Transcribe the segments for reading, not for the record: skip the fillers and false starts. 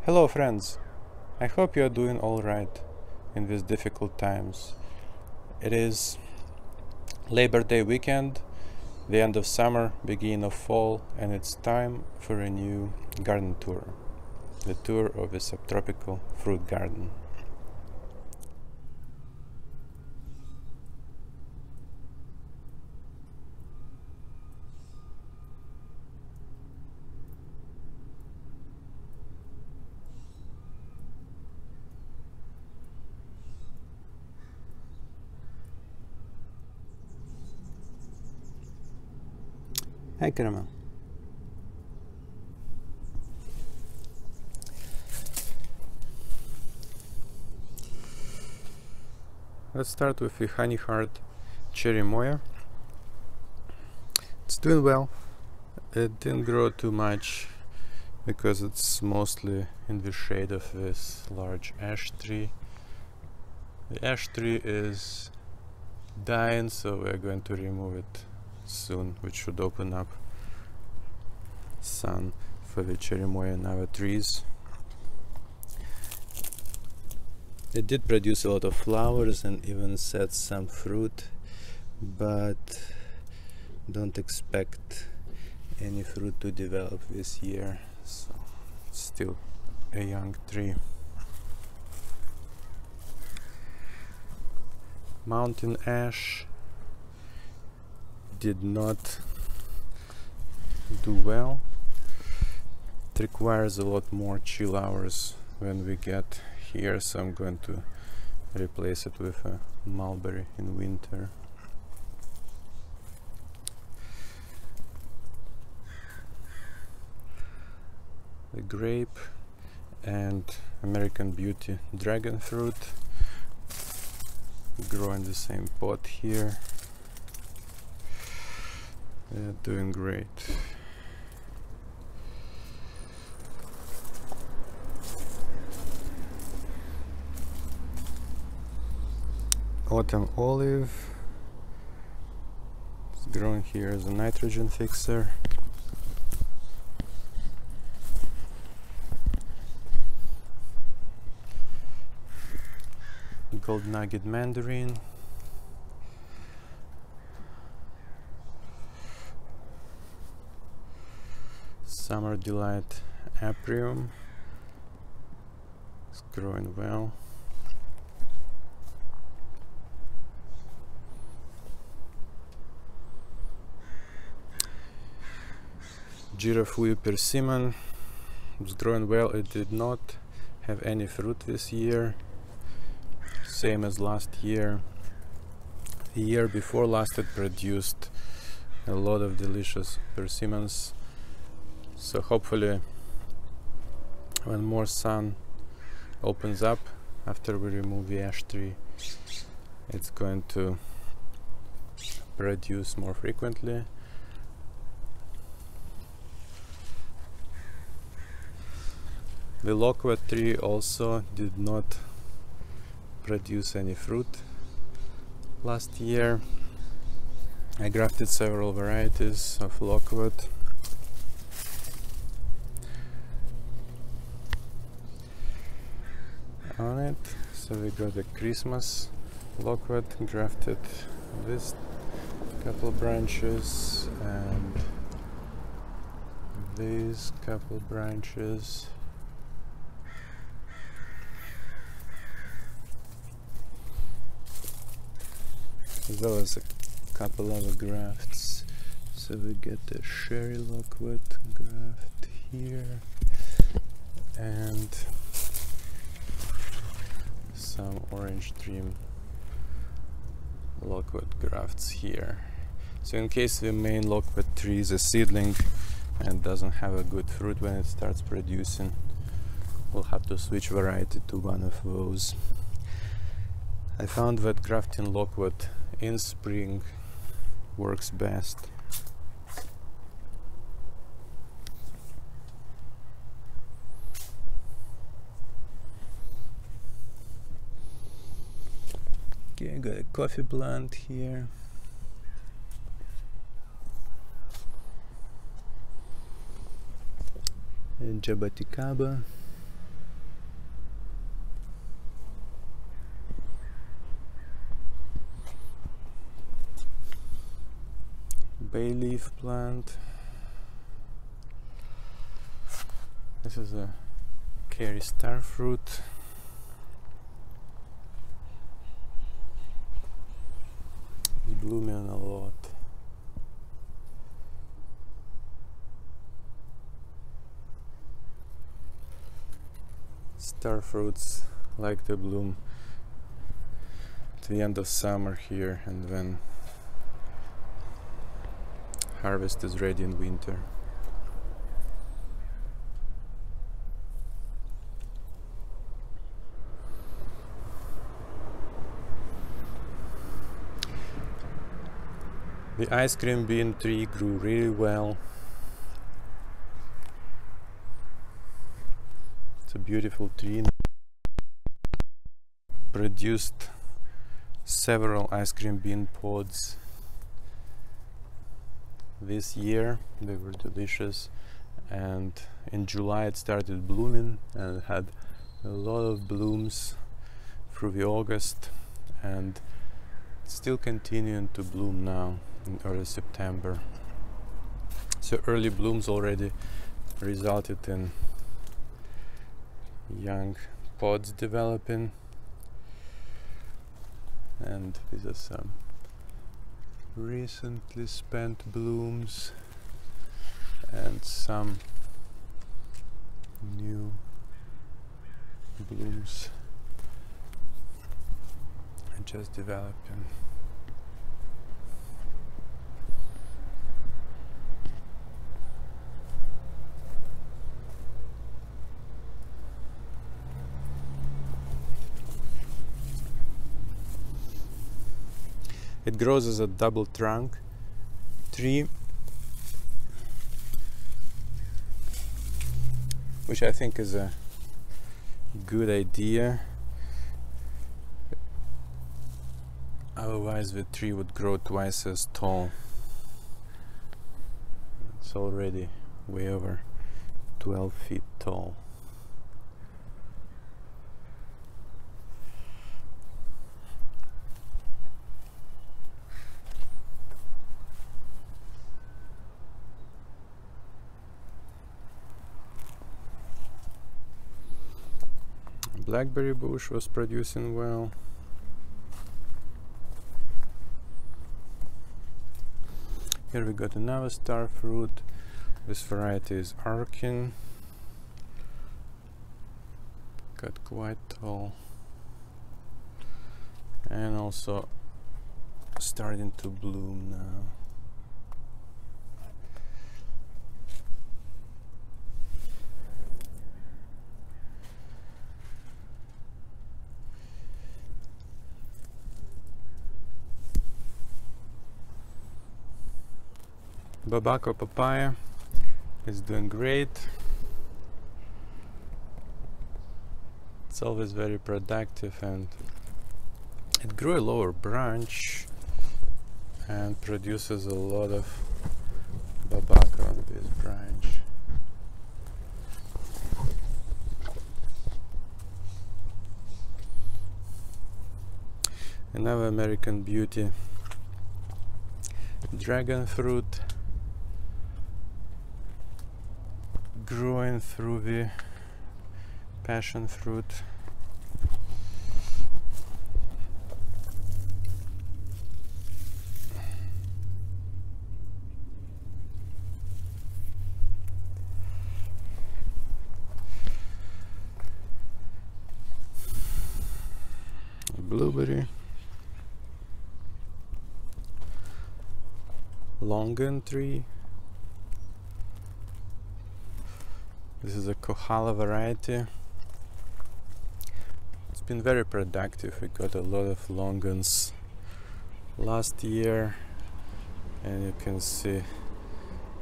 Hello friends, I hope you are doing alright in these difficult times. It is Labor Day weekend, the end of summer, beginning of fall, and it's time for a new garden tour. The tour of the Subtropical Fruit Garden. Hi Caramel. Let's start with the Honeyhart Cherimoya. It's doing well. It didn't grow too much because it's mostly in the shade of this large ash tree. The ash tree is dying, so we're going to remove it soon, which should open up sun for the Cherimoya and other trees. It did produce a lot of flowers and even set some fruit, but don't expect any fruit to develop this year, so it's still a young tree. Mountain ash did not do well. It requires a lot more chill hours when we get here, so I'm going to replace it with a mulberry in winter. The grape and American Beauty dragon fruit grow in the same pot here. They're doing great. Autumn olive is growing here as a nitrogen fixer. Gold Nugget Mandarin. Summer Delight Aprium is growing well. Jiro Fuyu Persimmon is growing well. It did not have any fruit this year, same as last year. The year before last it produced a lot of delicious persimmons. So hopefully when more sun opens up after we remove the ash tree, it's going to produce more frequently. The Loquat tree also did not produce any fruit last year. I grafted several varieties of Loquat. On it, so we got a Christmas Loquat, grafted this couple branches and these couple branches. As well as a couple other grafts. So we get a cherry Loquat graft here and some orange dream Loquat grafts here. So in case the main Loquat tree is a seedling and doesn't have a good fruit when it starts producing, we'll have to switch variety to one of those. I found that grafting Loquat in spring works best. Okay, I got a coffee plant here. And Jaboticaba. bay leaf plant. This is a Kari star fruit. It's blooming a lot. Star fruits like to bloom at the end of summer here, and when harvest is ready in winter. The ice cream bean tree grew really well. It's a beautiful tree. Produced several ice cream bean pods this year. They were delicious, and in July it started blooming and had a lot of blooms through the August, and it's still continuing to bloom now in early September. So early blooms already resulted in young pods developing, and these are some recently spent blooms and some new blooms are just developing. It grows as a double trunk tree, which I think is a good idea. Otherwise the tree would grow twice as tall. It's already way over 12 feet tall. Blackberry bush was producing well. Here we got another star fruit. This variety is Arkin. Got quite tall and also starting to bloom now. Babaco papaya is doing great. It's always very productive, and it grew a lower branch and produces a lot of Babaco on this branch. Another American beauty, dragon fruit, growing through the passion fruit. Blueberry, Longan tree. This is a Kohala variety. It's been very productive. We got a lot of Longans last year, and you can see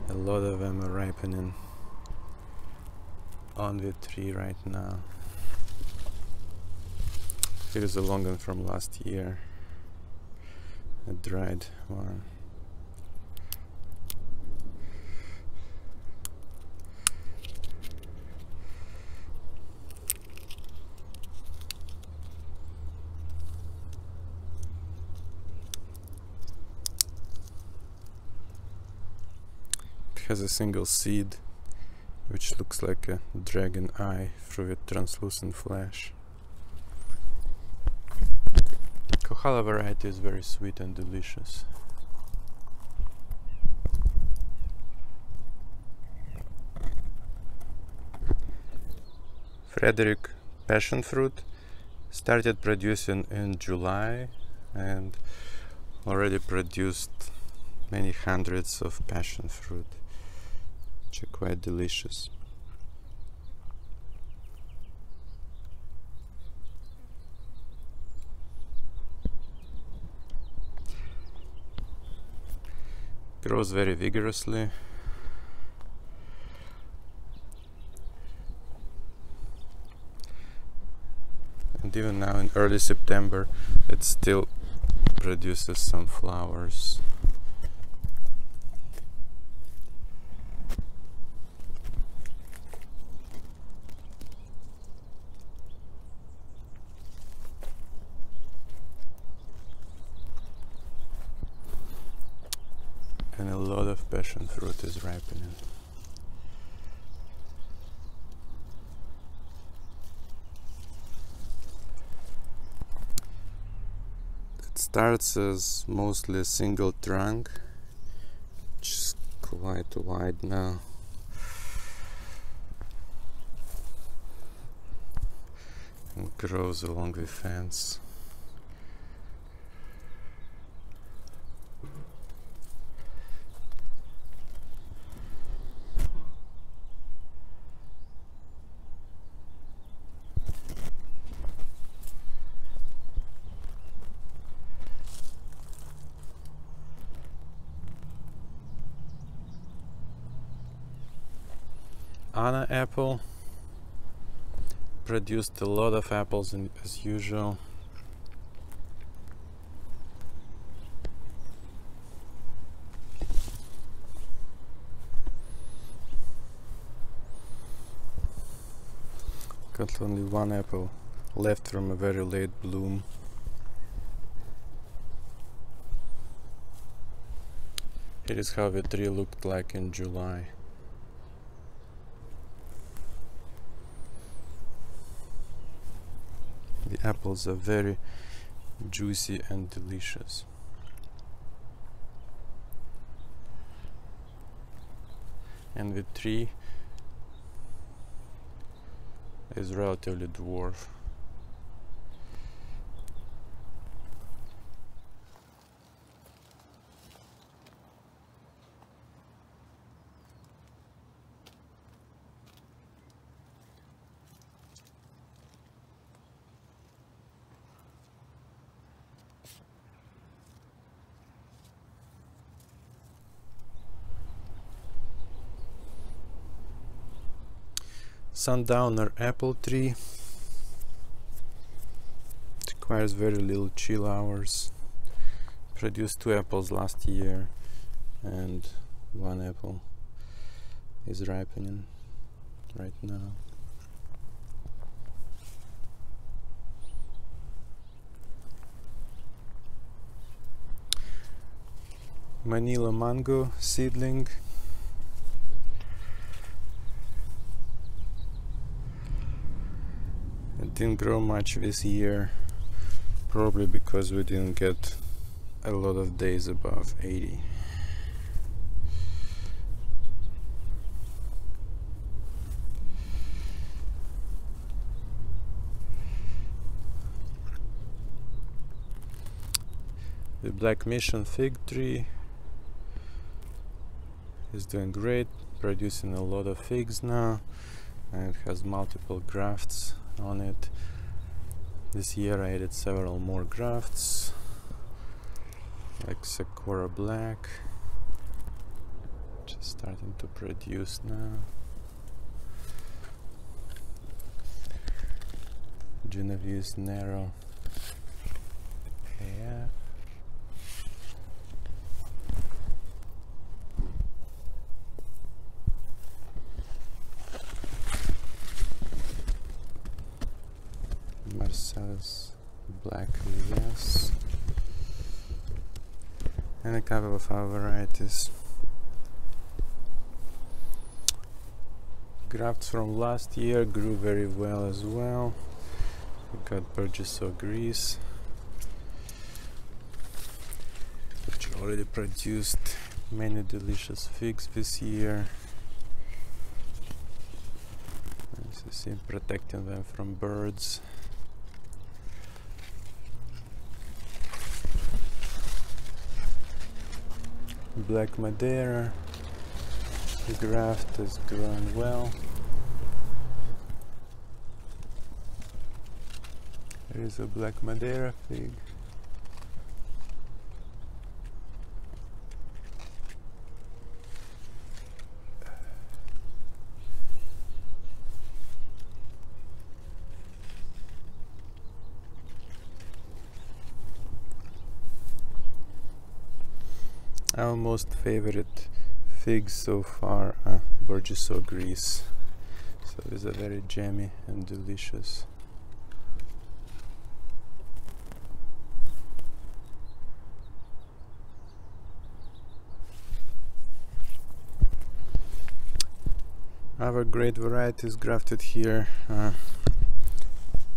a lot of them are ripening on the tree right now. Here is a Longan from last year, a dried one. has a single seed which looks like a dragon eye through a translucent flesh. Kohala variety is very sweet and delicious. Frederick passion fruit started producing in July and already produced many hundreds of passion fruit, which are quite delicious. Grows very vigorously. And even now in early September it still produces some flowers. And a lot of passion fruit is ripening. It starts as mostly a single trunk, which is quite wide now. And grows along the fence. Anna apple produced a lot of apples as usual. Got only one apple left from a very late bloom. Here is how the tree looked like in July. The apples are very juicy and delicious. And the tree is relatively dwarf. Sundowner apple tree. It requires very little chill hours. Produced 2 apples last year and 1 apple is ripening right now. Manila mango seedling. It didn't grow much this year, probably because we didn't get a lot of days above 80. The Black Mission fig tree is doing great, producing a lot of figs now, and it has multiple grafts on it. This year I added several more grafts, like Sakura Black, which is starting to produce now. Genovese Narrow. Yeah. Marcellus Black, yes, and a couple of our varieties. grafts from last year grew very well as well. We got Burgess Grease, which already produced many delicious figs this year. As you see, protecting them from birds. Black Madeira, the graft is growing well. There is a Black Madeira fig. Our most favorite figs so far are Burgess Grease. So these are very jammy and delicious. Our great varieties grafted here are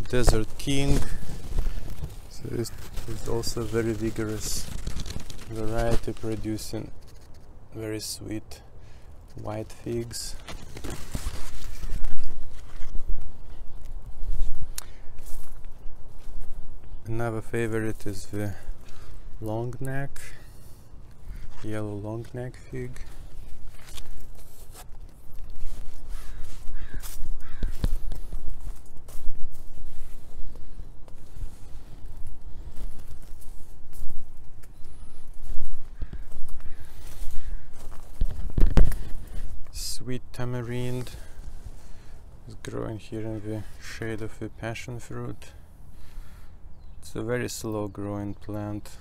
Desert King. So this is also very vigorous variety, producing very sweet white figs. Another favorite is the long neck, yellow long neck fig. Sweet tamarind is growing here in the shade of the passion fruit. It's a very slow growing plant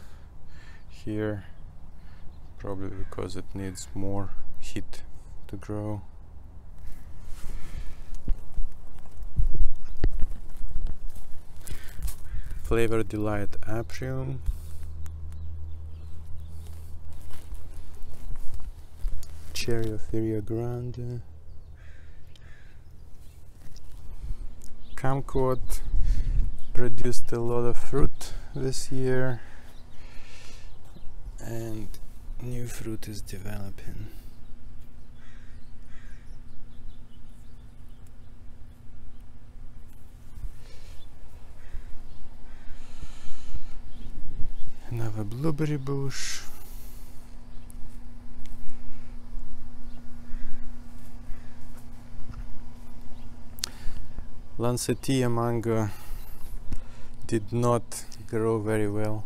here, probably because it needs more heat to grow. Flavor Delight Aprium. Cherimoya Grande. Kumquat produced a lot of fruit this year, and new fruit is developing. Another blueberry bush. Lancettia mango did not grow very well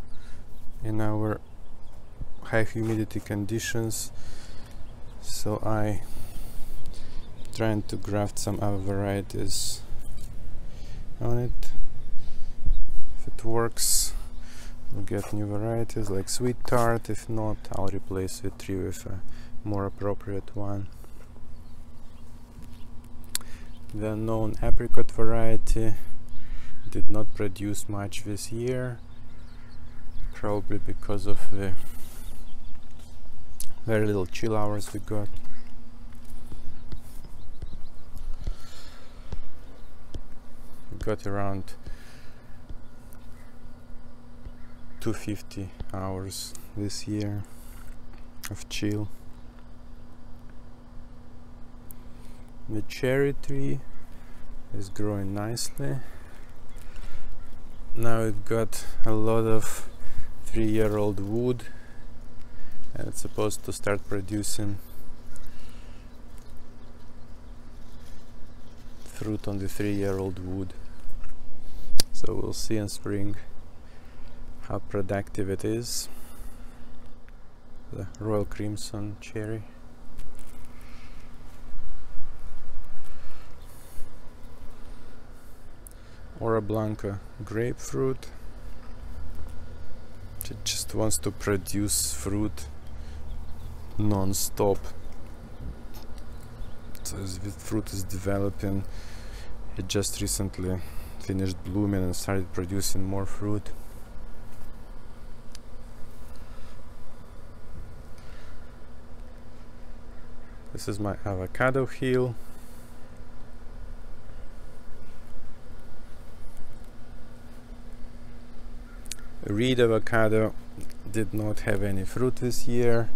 in our high humidity conditions, so I trying to graft some other varieties on it. If it works, we'll get new varieties like Sweet Tart. If not, I'll replace the tree with a more appropriate one. The unknown apricot variety did not produce much this year, probably because of the very little chill hours we got. We got around 250 hours this year of chill. The cherry tree is growing nicely. Now it got a lot of 3-year-old wood, and it's supposed to start producing fruit on the 3-year-old wood. So we'll see in spring how productive it is. The Royal Crimson cherry. Ora Blanca grapefruit. It just wants to produce fruit non-stop. So as the fruit is developing, it just recently finished blooming and started producing more fruit. This is my avocado hill. Red avocado did not have any fruit this year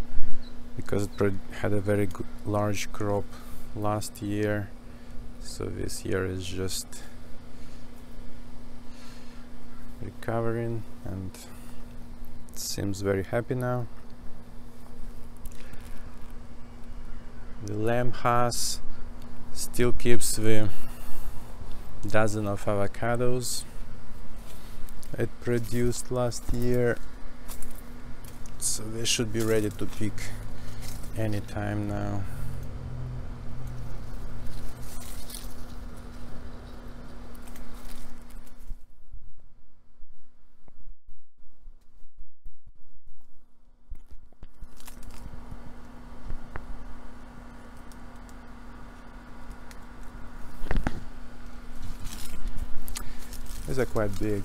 because it had a very large crop last year, so this year is just recovering and it seems very happy now. The lamb has still keeps the dozen of avocados it produced last year, so they should be ready to pick anytime now. These are quite big.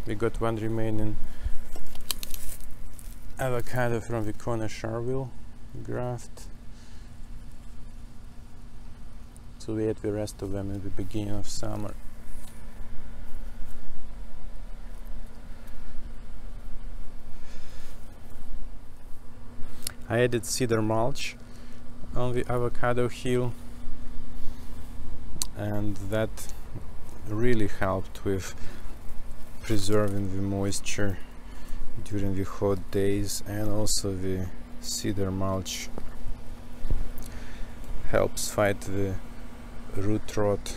We got one remaining avocado from the Charville graft, so we ate the rest of them in the beginning of summer. I added cedar mulch on the avocado hill, and that really helped with preserving the moisture during the hot days, and also the cedar mulch helps fight the root rot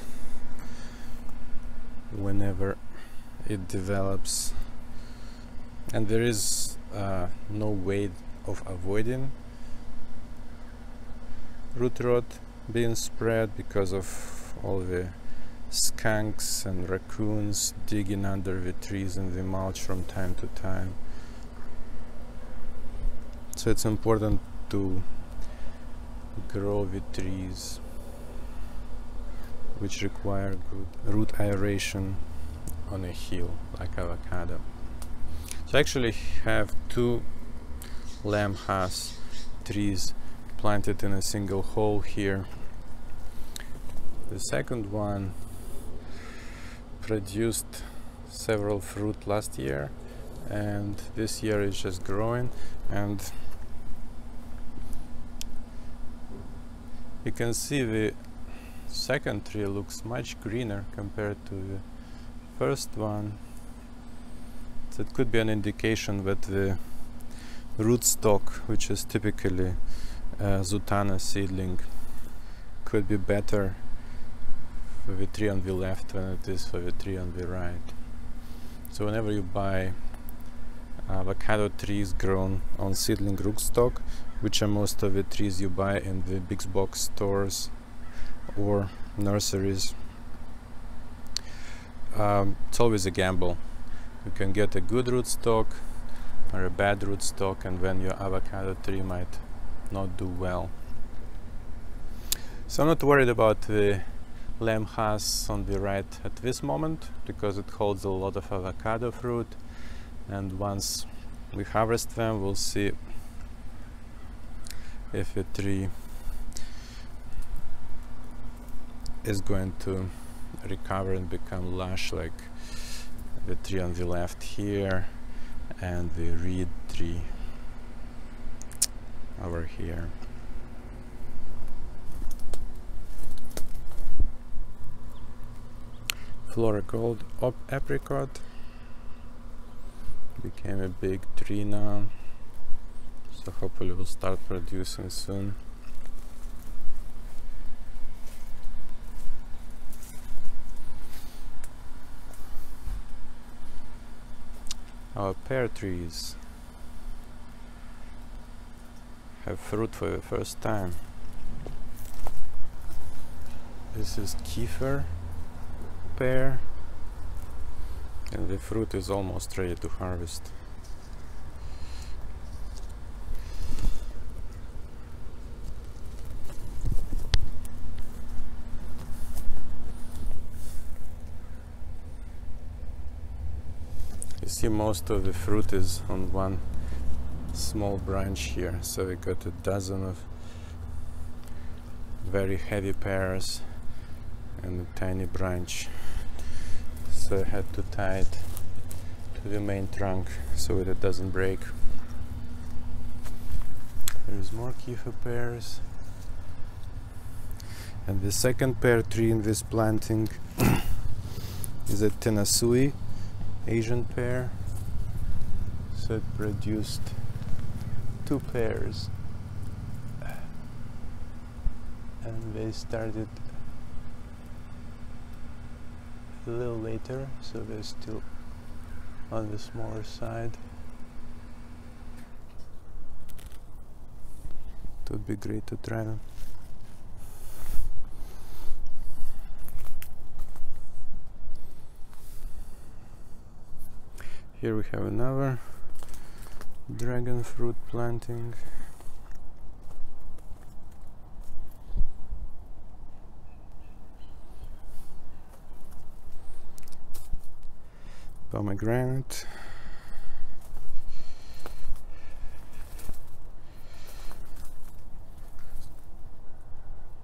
whenever it develops. And there is no way of avoiding root rot being spread because of all the skunks and raccoons digging under the trees and the mulch from time to time. So it's important to grow the trees which require good root aeration on a hill like avocado. So I actually have 2 lamb has trees planted in a single hole here. The second one produced several fruit last year, and this year is just growing, and you can see the second tree looks much greener compared to the first one. So it could be an indication that the rootstock, which is typically a Zutana seedling, could be better for the tree on the left than it is for the tree on the right. So whenever you buy avocado trees grown on seedling rootstock, which are most of the trees you buy in the big box stores or nurseries, it's always a gamble. You can get a good rootstock or a bad rootstock, and then your avocado tree might not do well. So I'm not worried about the lamb has on the right at this moment, because it holds a lot of avocado fruit, and once we harvest them we'll see if the tree is going to recover and become lush like the tree on the left here and the reed tree over here. Flora Gold apricot became a big tree now, so hopefully we'll start producing soon. Our pear trees have fruit for the first time. This is Kiefer pear, and the fruit is almost ready to harvest. You see most of the fruit is on one small branch here, so we got a dozen of very heavy pears and a tiny branch, so I had to tie it to the main trunk so that it doesn't break. There's more kifa pears, and the second pear tree in this planting is a Tenasui Asian pear, so it produced 2 pears, and they started a little later, so they're still on the smaller side. It would be great to try them. Here we have another dragon fruit planting. Pomegranate.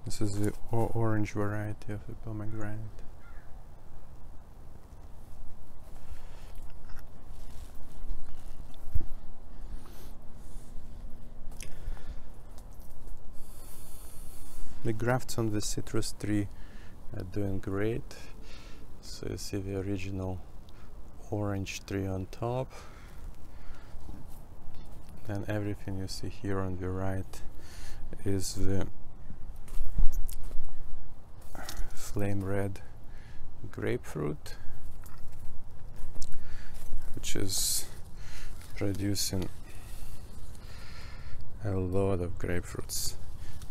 This is the orange variety of the pomegranate. The grafts on the citrus tree are doing great. So you see the original orange tree on top, and everything you see here on the right is the flame red grapefruit, which is producing a lot of grapefruits.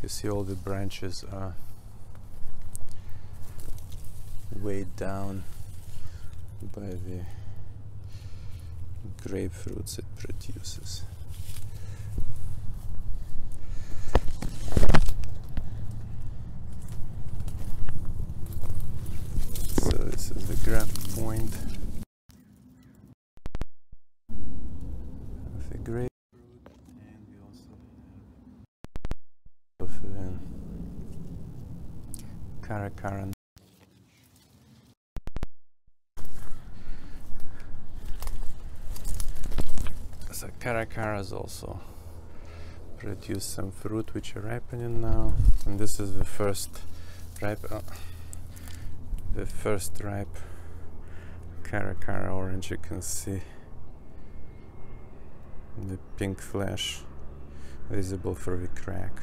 You see all the branches are weighed down by the grapefruits it produces. So this is the graft point of the grapefruit, and we also have Caracara. So Caracaras also produce some fruit which are ripening now, and this is the first ripe Caracara orange. You can see the pink flesh visible through the crack.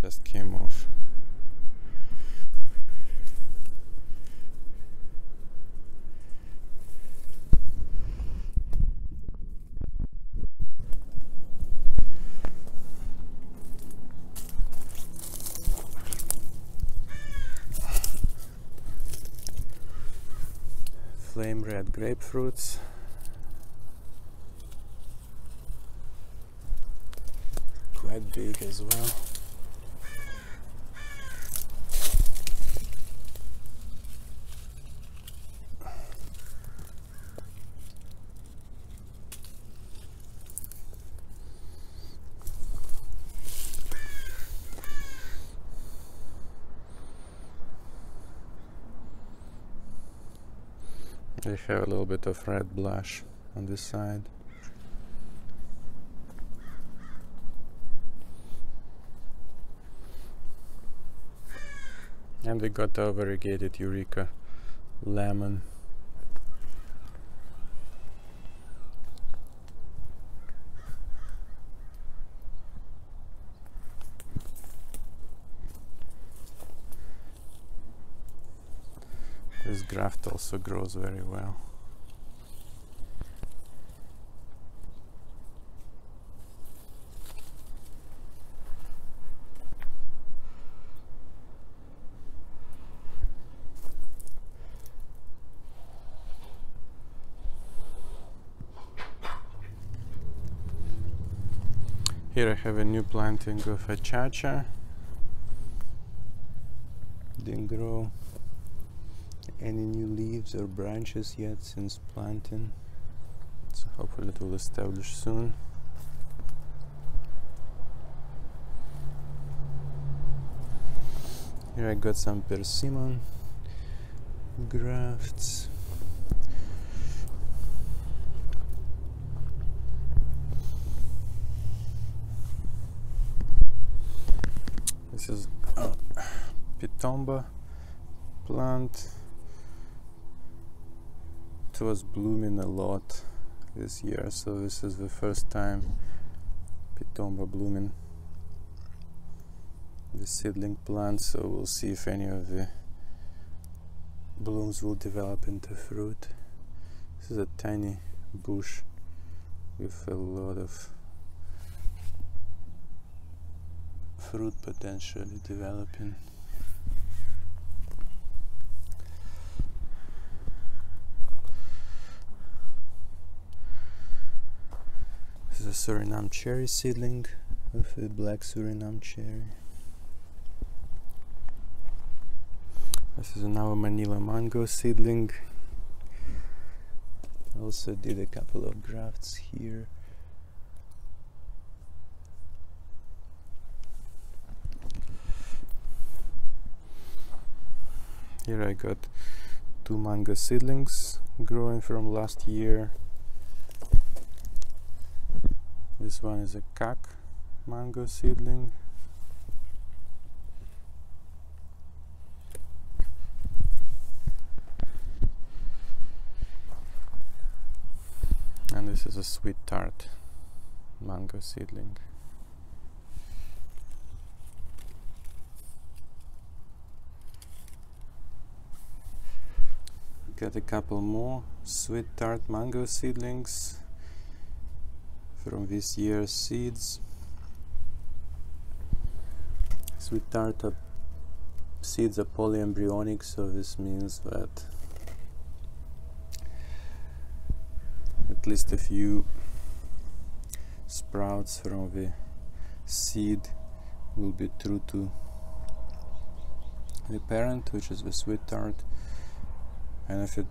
Just came off. Flame red grapefruits. Quite big as well. They have a little bit of red blush on this side. And we got our variegated Eureka lemon. This graft also grows very well. Here I have a new planting of a cha-cha. Didn't grow any new leaves or branches yet since planting, so hopefully it will establish soon. Here I got some persimmon grafts. This is pitomba plant. It was blooming a lot this year, so this is the first time pitomba blooming. The seedling plant, so we'll see if any of the blooms will develop into fruit. This is a tiny bush with a lot of fruit potentially developing. This is a Suriname cherry seedling with a black Suriname cherry. This is another Manila mango seedling. I also did a couple of grafts here. Here I got 2 mango seedlings growing from last year. This one is a kak mango seedling. And this is a sweet tart mango seedling. Got a couple more sweet tart mango seedlings from this year's seeds. Sweet tart seeds are polyembryonic, so this means that at least a few sprouts from the seed will be true to the parent, which is the sweet tart. And if it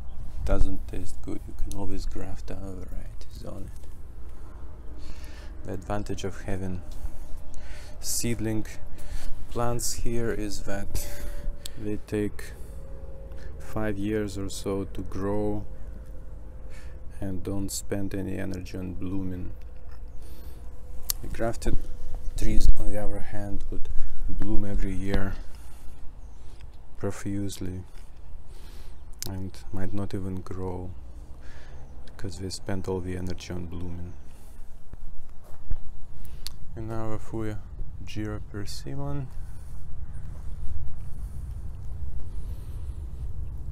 doesn't taste good, you can always graft other varieties on it. The advantage of having seedling plants here is that they take 5 years or so to grow and don't spend any energy on blooming. The grafted trees, on the other hand, would bloom every year profusely and might not even grow because they spent all the energy on blooming. And now a Fuyu Jiro Persimmon,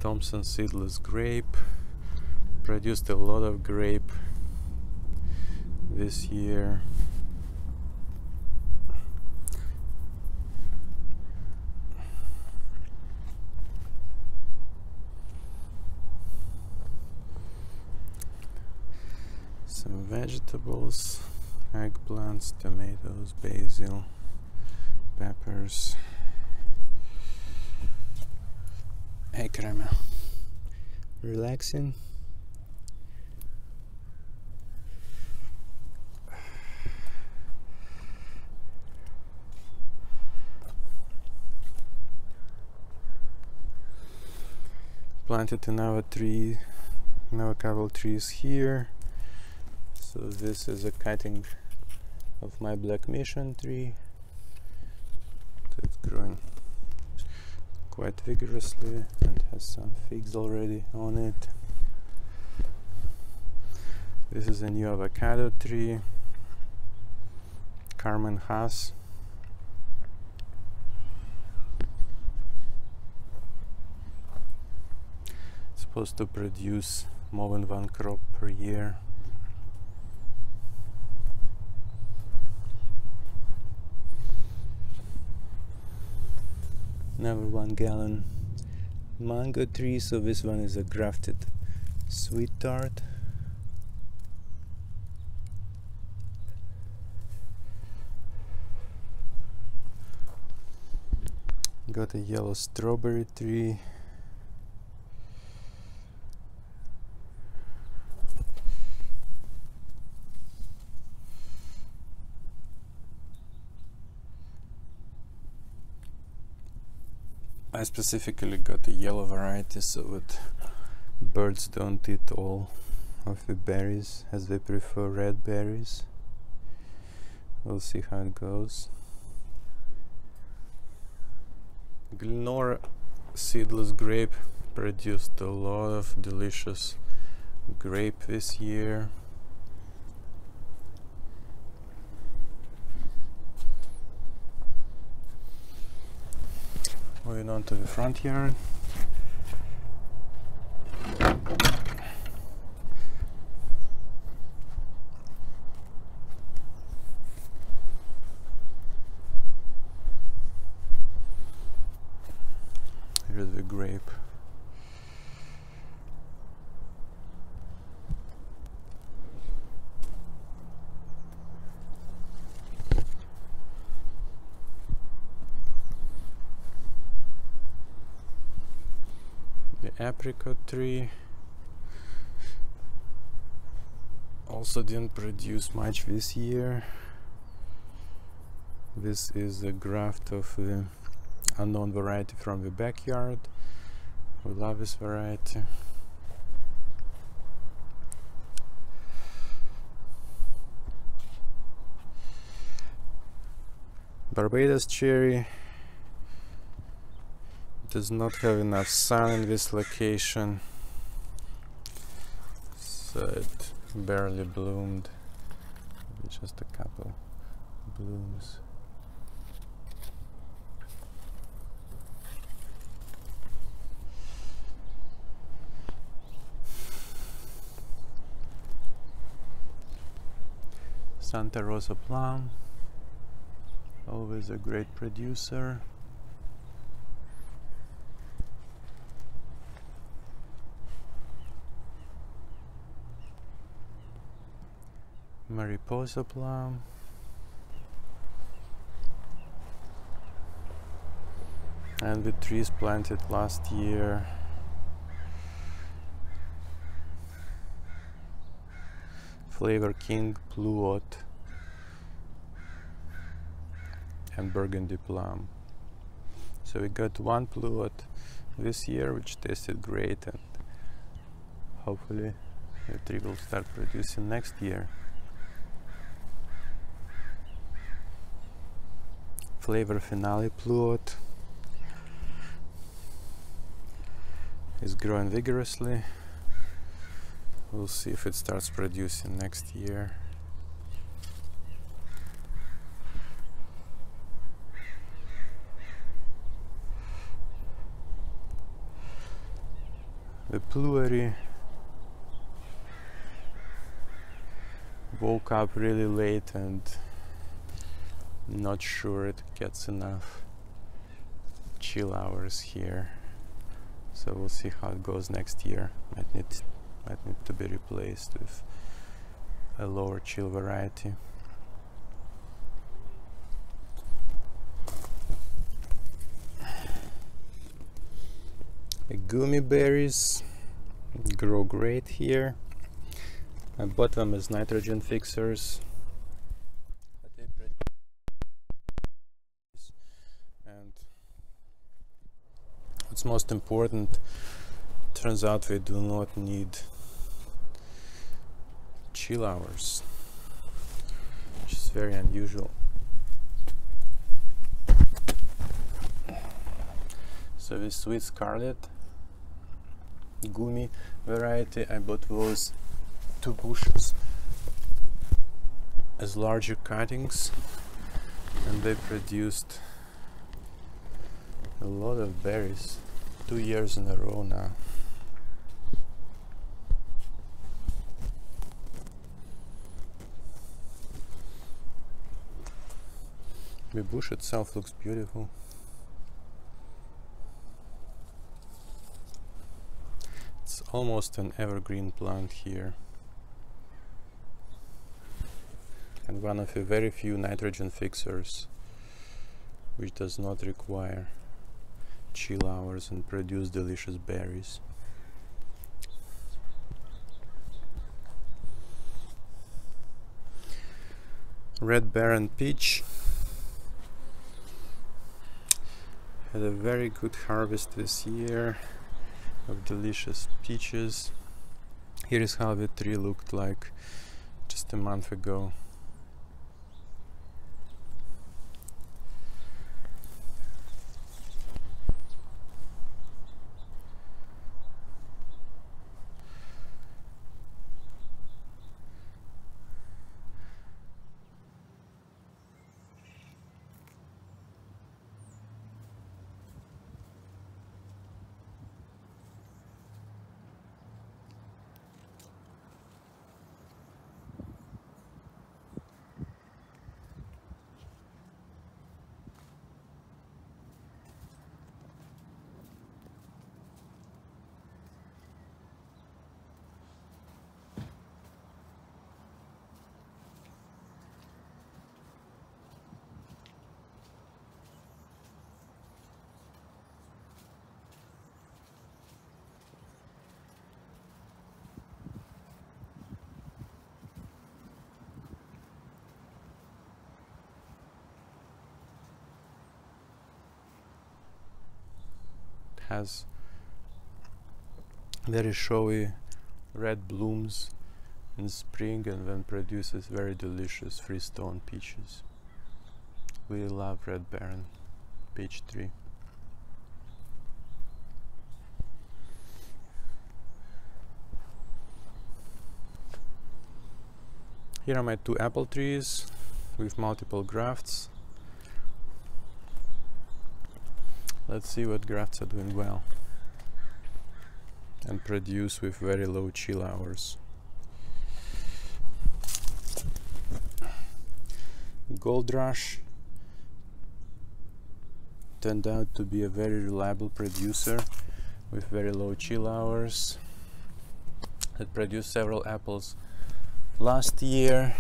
Thompson Seedless Grape. Produced a lot of grape this year. Some vegetables, eggplants, tomatoes, basil, peppers. Hey Caramel, relaxing? Planted another couple trees here. So this is a cutting of my black mission tree. It's growing quite vigorously and has some figs already on it. This is a new avocado tree, Carmen Haas. Supposed to produce more than 1 crop per year. Another 1 gallon mango tree, so this one is a grafted sweet tart. got a yellow strawberry tree. I specifically got a yellow variety so that birds don't eat all of the berries, as they prefer red berries. We'll see how it goes. Glenora Seedless Grape produced a lot of delicious grape this year. Moving on to the front yard. Here's the grape. The apricot tree also didn't produce much this year. This is a graft of the unknown variety from the backyard. We love this variety. Barbados cherry does not have enough sun in this location, so it barely bloomed. Just a couple blooms. Santa Rosa plum, always a great producer. Mariposa plum, and the trees planted last year. Flavor King, Pluot, and Burgundy plum. So we got one Pluot this year, which tasted great, and hopefully the tree will start producing next year. Flavor Finale Pluot is growing vigorously. We'll see if it starts producing next year. The Pluery woke up really late and not sure it gets enough chill hours here, so we'll see how it goes next year. Might need to be replaced with a lower chill variety. The gummy berries grow great here. I bought them as nitrogen fixers, and what's most important, turns out they do not need chill hours, which is very unusual. So this Sweet Scarlet gummy variety, I bought those 2 bushels as larger cuttings, and they produced a lot of berries 2 years in a row now. The bush itself looks beautiful. It's almost an evergreen plant here, and one of the very few nitrogen fixers which does not require chill hours and produce delicious berries. Red Baron peach had a very good harvest this year of delicious peaches. Here is how the tree looked like just a month ago. Has very showy red blooms in spring and then produces very delicious freestone peaches. We love Red Baron peach tree. Here are my 2 apple trees with multiple grafts. Let's see what grafts are doing well and produce with very low chill hours. Gold Rush turned out to be a very reliable producer with very low chill hours. It produced several apples last year,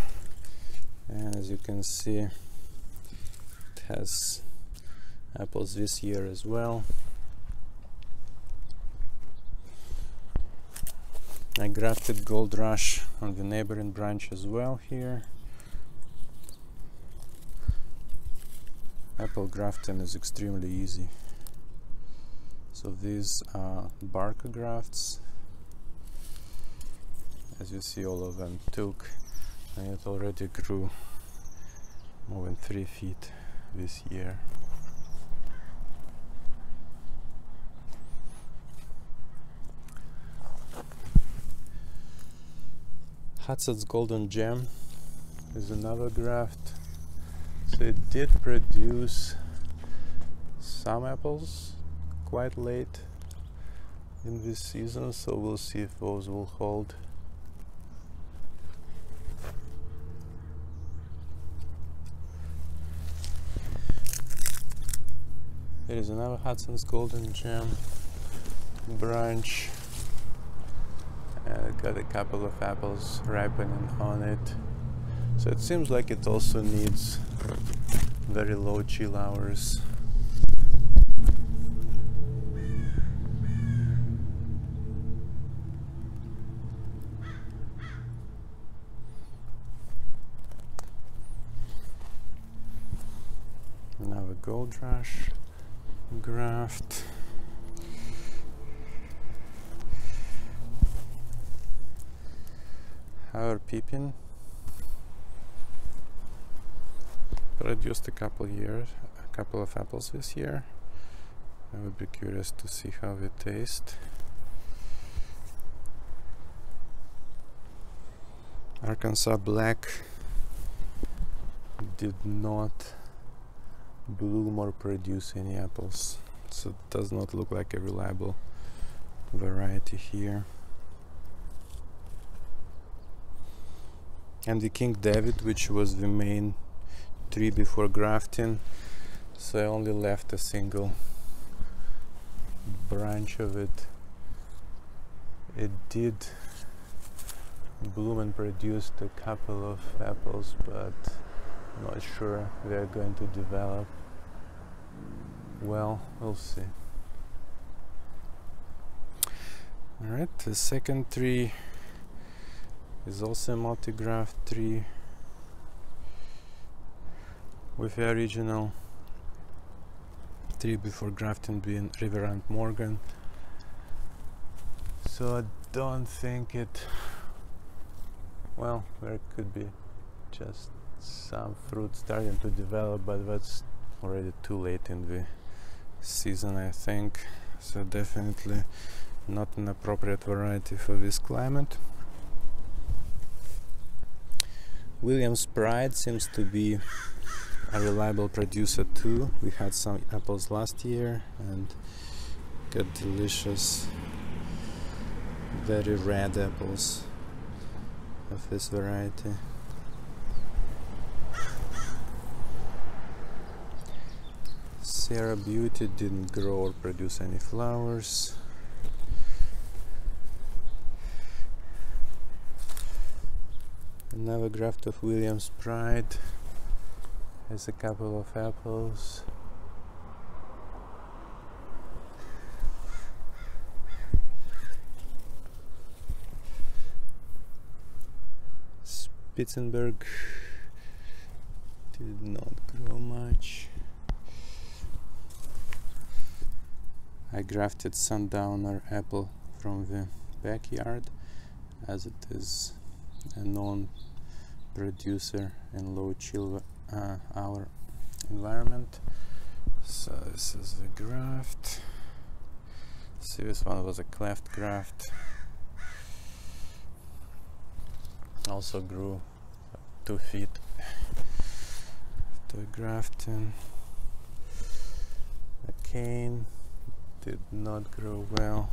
and as you can see, it has apples this year as well. I grafted Gold Rush on the neighboring branch as well here. Apple grafting is extremely easy. So these are Barca grafts. As you see, all of them took, and it already grew more than 3 feet this year. Dorsett Golden Gem is another graft. So it did produce some apples quite late in this season, so we'll see if those will hold. There is another Dorsett Golden Gem branch. Got a couple of apples ripening on it. So it seems like it also needs very low chill hours. Now a Gold Rush graft. Our Pippin produced a couple of apples this year. I would be curious to see how they taste. Arkansas Black did not bloom or produce any apples, so it does not look like a reliable variety here. And the King David, which was the main tree before grafting, so I only left a single branch of it. It did bloom and produced a couple of apples, but I'm not sure they're going to develop well. We'll see. Alright, the second tree is also a multi-graft tree with the original tree before grafting being Reverend Morgan. So I don't think it, well, there could be just some fruit starting to develop, but that's already too late in the season, I think. So definitely not an appropriate variety for this climate. Williams Pride seems to be a reliable producer too. We had some apples last year and got delicious, very red apples of this variety. Sierra Beauty didn't grow or produce any flowers. Another graft of Williams Pride has a couple of apples. Spitzenberg did not grow much. I grafted Sundowner apple from the backyard, as it is a known producer in low chill hour environment. So this is the graft. See, this one was a cleft graft. Also grew 2 feet to grafting. A cane did not grow well.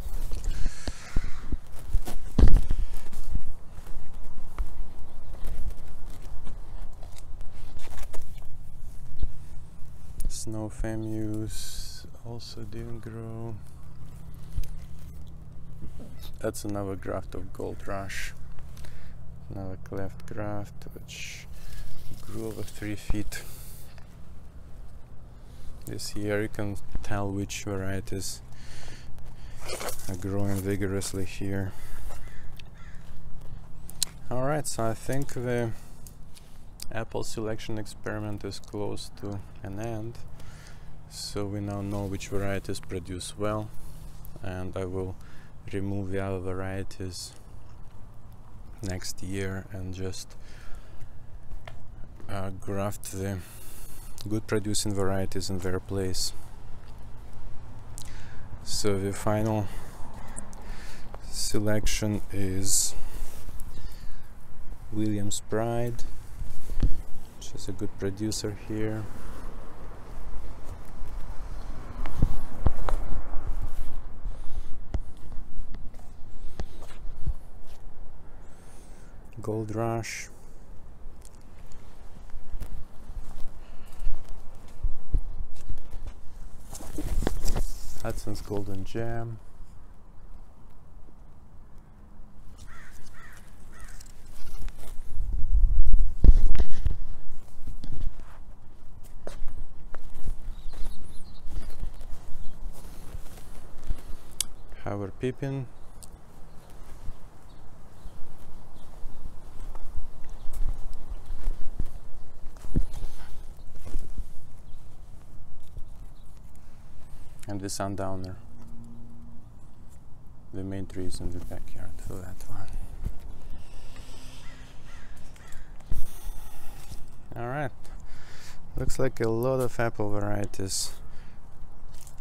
Snow Fameuse also didn't grow. That's another graft of Gold Rush. Another cleft graft which grew over 3 feet. This year you can tell which varieties are growing vigorously here. Alright, so I think the apple selection experiment is close to an end. So we now know which varieties produce well, and I will remove the other varieties next year and just graft the good producing varieties in their place. So the final selection is Williams Pride, which is a good producer here. Gold Rush, Hudson's Golden Gem, Howard Pippin, and the Sundowner. The main tree is in the backyard for that one. Alright, looks like a lot of apple varieties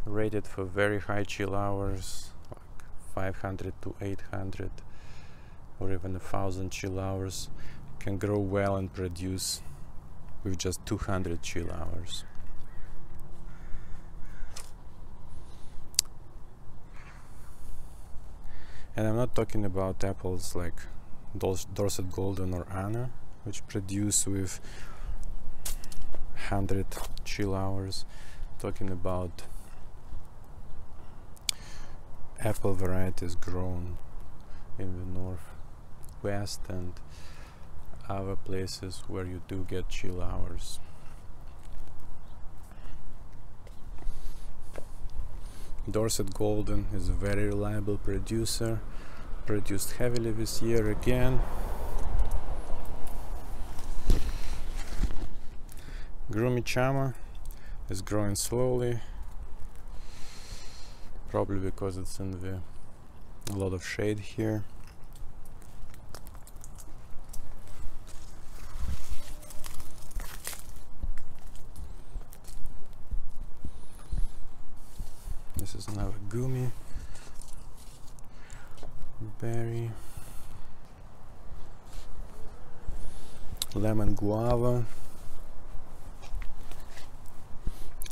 rated for very high chill hours, like 500 to 800 or even 1000 chill hours, can grow well and produce with just 200 chill hours. And I'm not talking about apples like Dorsett Golden or Anna, which produce with 100 chill hours. I'm talking about apple varieties grown in the northwest and other places where you do get chill hours. Dorsett Golden is a very reliable producer, produced heavily this year again. Chama is growing slowly, probably because it's in a lot of shade here. This is another gummy berry. Lemon guava,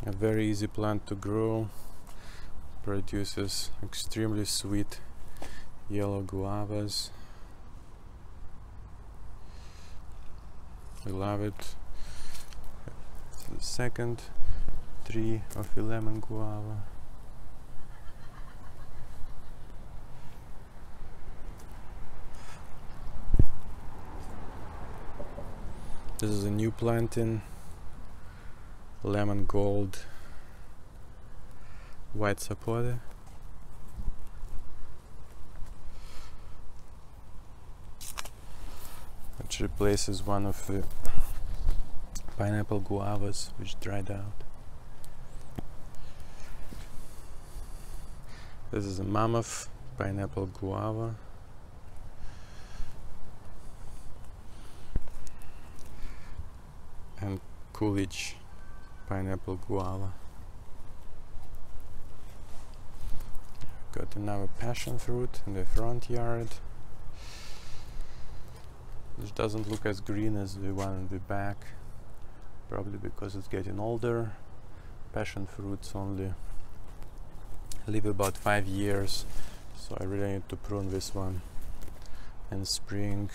a very easy plant to grow, produces extremely sweet yellow guavas. We love it. It's the second tree of a lemon guava. This is a new planting, lemon gold white sapote. Which replaces one of the pineapple guavas which dried out. This is a mammoth pineapple guava. And Coolidge pineapple guava. Got another passion fruit in the front yard, which doesn't look as green as the one in the back, probably because it's getting older. Passion fruits only live about 5 years, so I really need to prune this one in spring,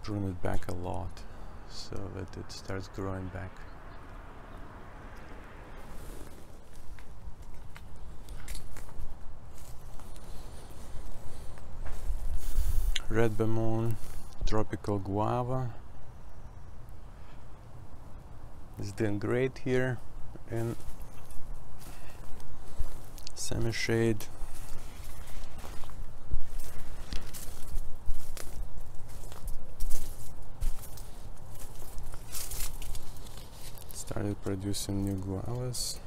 prune it back a lot so that it starts growing back. Red Bemon tropical guava is doing great here in semi-shade. Started producing new guavas.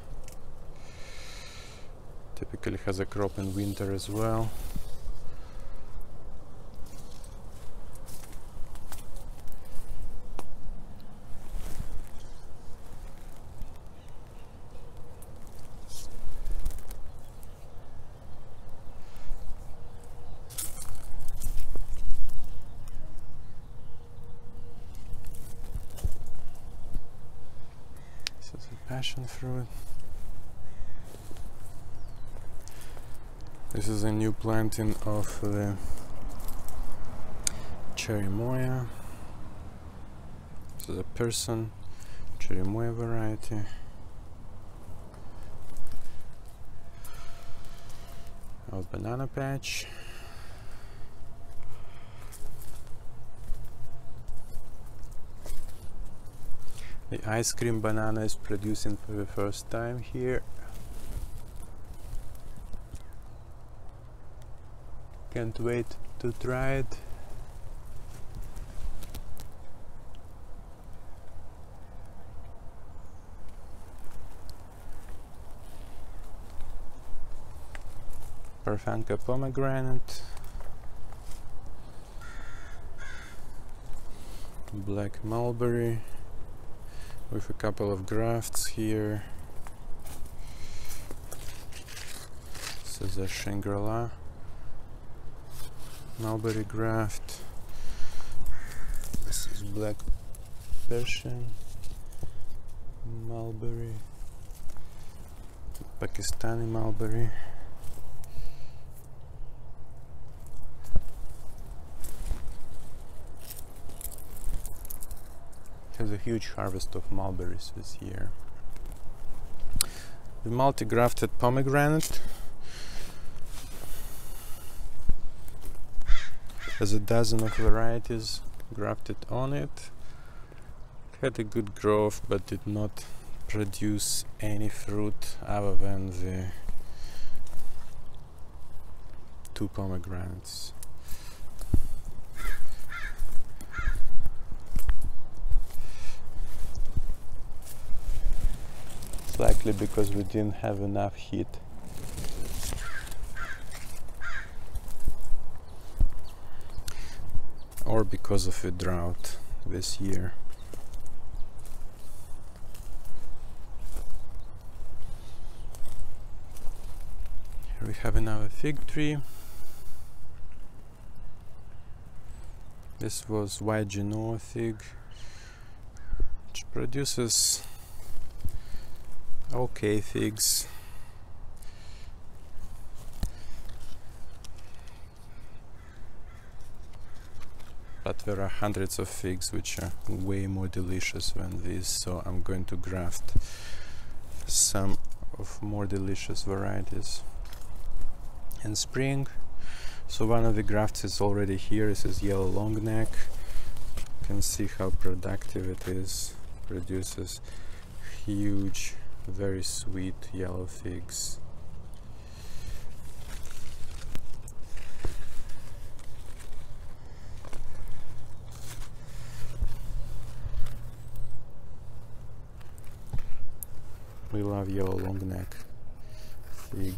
Typically has a crop in winter as well. Passion fruit. This is a new planting of the Cherimoya. This is a Persimmon Cherimoya variety. Our banana patch. The ice cream banana is producing for the first time here. Can't wait to try it. Parfanka pomegranate. Black mulberry. With a couple of grafts here. This is a Shangri-La mulberry graft. This is black Persian mulberry, Pakistani mulberry. Has a huge harvest of mulberries this year. The multi-grafted pomegranate has a dozen of varieties grafted on it. Had a good growth but did not produce any fruit other than the 2 pomegranates. It's likely because we didn't have enough heat. Or because of a drought this year. Here we have another fig tree. This was white Genoa fig, which produces okay figs. But there are hundreds of figs which are way more delicious than these, so I'm going to graft some of more delicious varieties in spring. So one of the grafts is already here. This is yellow long neck. You can see how productive it is. Produces huge, very sweet yellow figs. We love yellow long neck fig.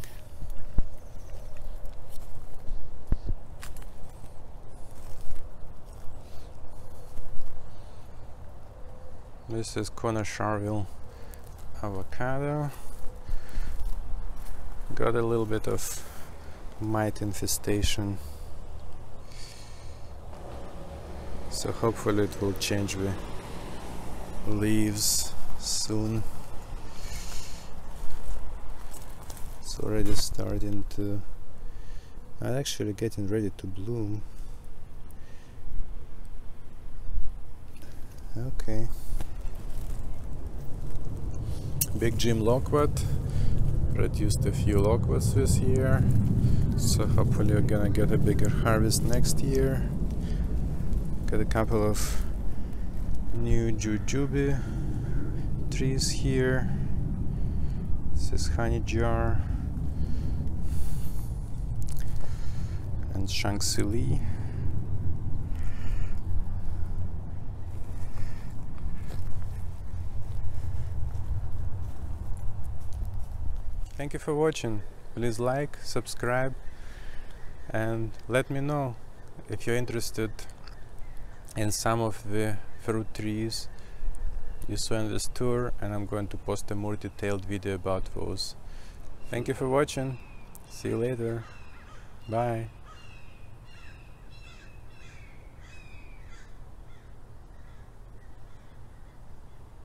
This is Charville avocado. Got a little bit of mite infestation, so hopefully it will change the leaves soon. It's already starting to, actually getting ready to bloom. Okay. Big Jim Loquat produced a few Loquats this year, so hopefully we're gonna get a bigger harvest next year. Got a couple of new jujube trees here. This is honey jar and Shang-Chi. Thank you for watching. Please like, subscribe, and let me know if you're interested in some of the fruit trees you saw in this tour, and I'm going to post a more detailed video about those. Thank you for watching. See you later. Bye.